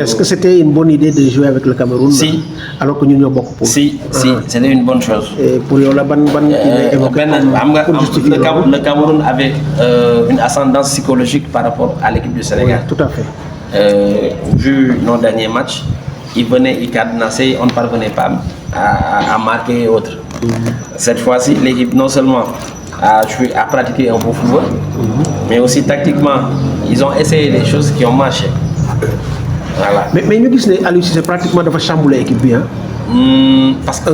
est-ce que c'était une bonne idée de jouer avec le Cameroun? Si. Alors que nous n'avons beaucoup. Si, c'était une bonne chose. Et pour Yola Ban le Cameroun avait une ascendance psychologique par rapport à l'équipe du Sénégal. Oui, tout à fait. Vu nos derniers matchs, ils venaient, ils cadenassaient, on ne parvenait pas à marquer et autres. Cette fois-ci, l'équipe non seulement a pratiqué un beau football, mais aussi tactiquement, ils ont essayé des choses qui ont marché. Voilà. Mais nous disons que c'est pratiquement de chambouler l'équipe bien. Parce que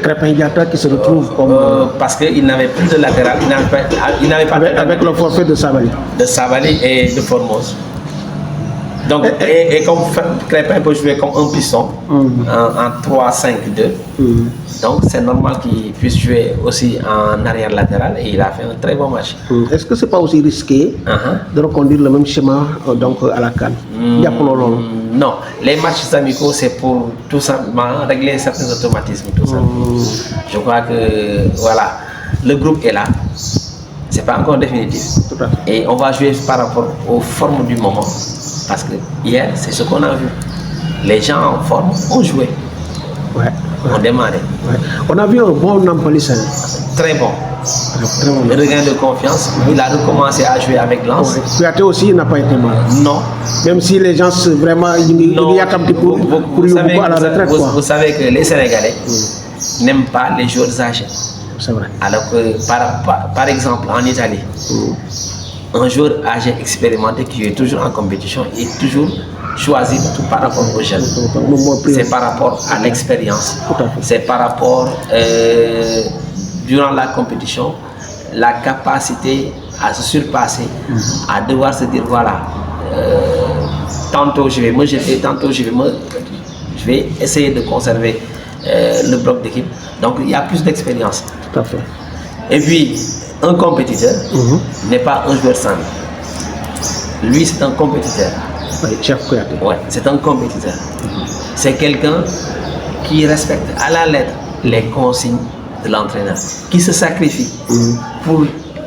Crépin Diatta qui se retrouve comme. Parce qu'il n'avait plus de latéral, il n'avait pas avec le forfait de Sabali. De Sabali et de Formose. Donc, et comme Crépin peut jouer comme un piston en 3-5-2, donc c'est normal qu'il puisse jouer aussi en arrière latéral et il a fait un très bon match. Est-ce que c'est pas aussi risqué de reconduire le même schéma donc, à la CAN? Non, les matchs amicaux c'est pour tout simplement régler certains automatismes. Tout simplement. Je crois que voilà, le groupe est là. C'est pas encore définitif. Et on va jouer par rapport aux formes du moment. Parce que hier, c'est ce qu'on a vu. Les gens en forme ont joué. On démarrait. On a vu un bon Nampalissa. Très bon. Le regain de confiance. Il a recommencé à jouer avec Lens. Kouyaté aussi n'a pas été mal. Non. Même si les gens vraiment il y a comme pour à la retraite. Vous savez que les Sénégalais n'aiment pas les joueurs âgés. C'est vrai. Alors que par exemple en Italie, un joueur âgé expérimenté qui est toujours en compétition est toujours choisi tout par rapport aux jeunes. C'est par rapport à l'expérience. C'est par rapport, durant la compétition, la capacité à se surpasser, à devoir se dire voilà, tantôt je vais me jeter, tantôt je vais essayer de conserver le bloc d'équipe. Donc il y a plus d'expérience. Tout à fait. Et puis, un compétiteur n'est pas un joueur sans. Lui, c'est un compétiteur. Oui, c'est un compétiteur. C'est quelqu'un qui respecte à la lettre les consignes de l'entraîneur, qui se sacrifie pour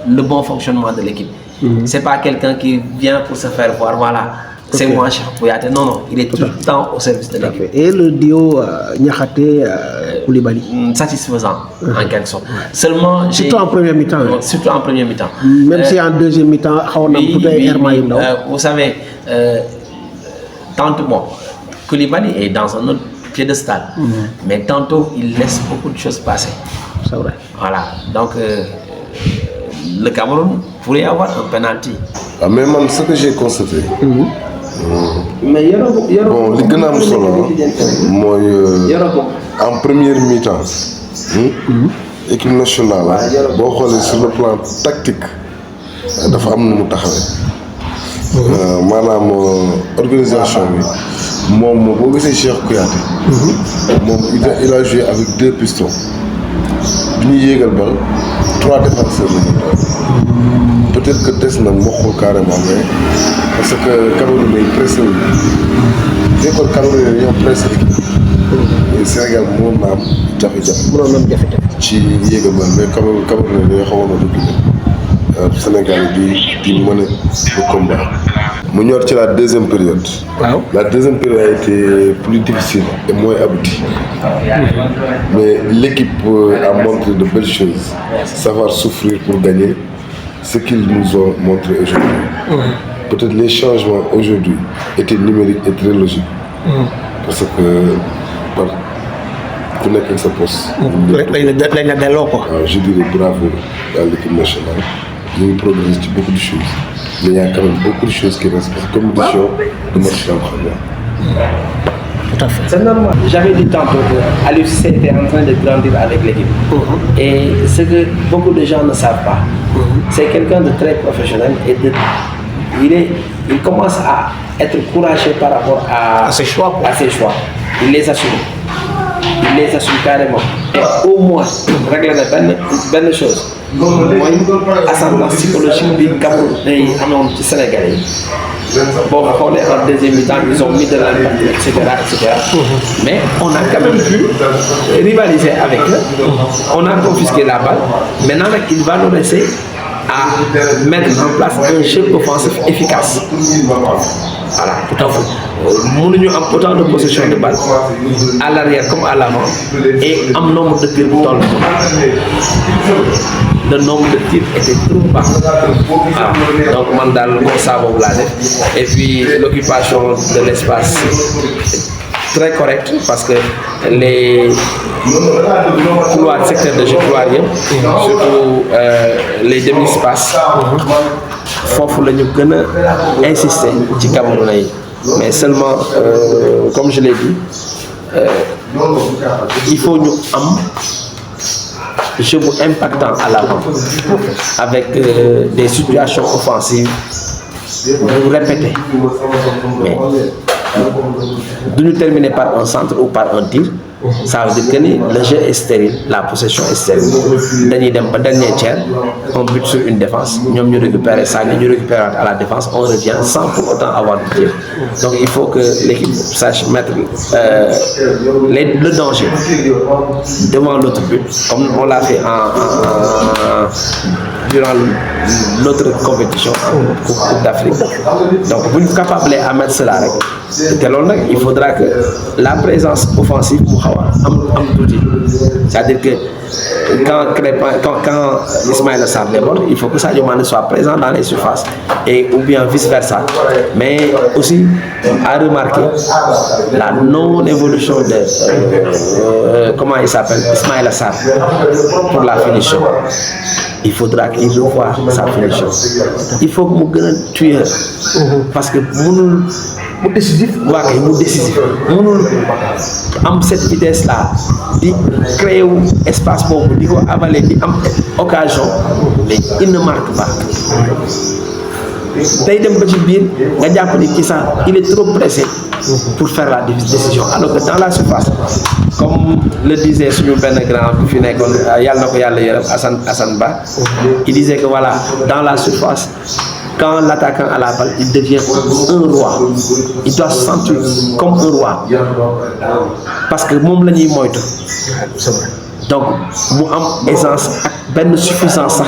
le bon fonctionnement de l'équipe. C'est pas quelqu'un qui vient pour se faire voir, voilà, c'est moi, Kouyaté. Non, il est tout le temps au service de l'équipe. Et le duo Niakhaté Koulibaly satisfaisant en quelque sorte. Seulement, surtout en première mi-temps. Surtout en première mi-temps. Même si en deuxième mi-temps, vous savez, tantôt, Koulibaly est dans un autre piédestal, mais tantôt il laisse beaucoup de choses passer. C'est vrai. Voilà, donc le Cameroun pourrait avoir un penalty. Mais moi, ce que j'ai constaté, mais bon, les gars solo, moi, en première mi-temps, équipe nationale, sur le plan tactique, dafa am nu mu taxawee. Maanaam organisation bi moom boo gisee Cheikh Kouyaté moom il a joué avec 2 pistons bi ñuy yéegal bal 3 défenseurs la ñu peut-être que des na mboqul carrément mais parce que Cameroun yi pressé wu l'école Cameroun yi ñoo pressé équipe Sénégal moo na am jafe-jafe ci yéegal bal mais Cameroun dañoo xawoon a reculer Sénégal di mener le combat. Mu ñor ci la deuxième période. La deuxième période a été plus difficile et moins aboutie. Mais l'équipe a montré de belles choses. Savoir souffrir pour gagner, ce qu'ils nous ont montré aujourd'hui. Peut-être les changements aujourd'hui étaient numériques et très logiques. Parce que ku nekk ak sa poste. Je dirais bravo à l'équipe nationale. Il y a progressé beaucoup de choses. Mais il y a quand même beaucoup de choses qui restent. Comme compétition de match d'entraînement. Tout à fait. C'est normal. J'avais dit tantôt que Aliou Cissé était en train de grandir avec l'équipe. Et ce que beaucoup de gens ne savent pas, c'est quelqu'un de très professionnel et il commence à être courageux par rapport à ses choix. Il les assume. Il les assume carrément. Et au moins, régler la bonne chose. Moi, ascendance psychologique du Cameroun et du Sénégalais. Bon, en deuxième mi-temps, ils ont mis de l'impact, etc. Mais on a quand même pu rivaliser avec eux. On a confisqué la balle. Maintenant, il va nous laisser à mettre en place un jeu offensif efficace. Voilà, tout à fait. Nous avons autant de possession de balle à l'arrière comme à l'avant et un nombre de tirs dans le monde. Le nombre de tirs était trop bas. Ah, donc, Mandal, ça va. Et puis, l'occupation de l'espace très correct parce que les couloirs, secteurs de jeu couloiriens, surtout les demi-espaces, faut le insister ci Camerounais. Mais seulement, comme je l'ai dit, il faut nous jeu impactant à l'avant avec des situations offensives répétées. Mais de nous terminer par un centre ou par un tir, ça veut dire que le jeu est stérile, la possession est stérile. Dernier tiers, on bute sur une défense, nous récupérons ça, nous récupérons à la défense, on revient sans pour autant avoir de tir. Donc il faut que l'équipe sache mettre le danger devant l'autre but, comme on l'a fait durant l'autre compétition en Coupe d'Afrique. Donc vous êtes capable à mettre cela. Il faudra que la présence offensive c'est-à-dire que quand Ismaïla Sarr déborde, il faut que Sadio Mané soit présent dans les surfaces et ou bien vice versa. Mais aussi à remarquer la non-évolution de comment il s'appelle, Ismaïla Sarr pour la finition. Il faudra qu'il revoie sa finition. Il faut que nous tuions parce que nous décisif, nous avons cette vitesse là de créer un espace pour nous avaler une occasion, mais il ne marque pas. Il est trop pressé pour faire la décision. Alors que dans la surface, comme le disait sur le grand Hassan Ba, il disait que voilà, dans la surface, quand l'attaquant a la balle, il devient un roi. Il doit se sentir comme un roi. Parce que mon l'a donc, nous avons aisance, une suffisance.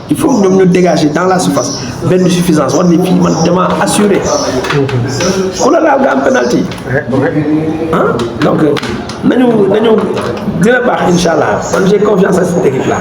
Il faut que nous dégager dans la surface. Une suffisance. On est finalement assuré. On a la penalty. Hein? Donc, nous, Inch'Allah, j'ai confiance à cette équipe-là.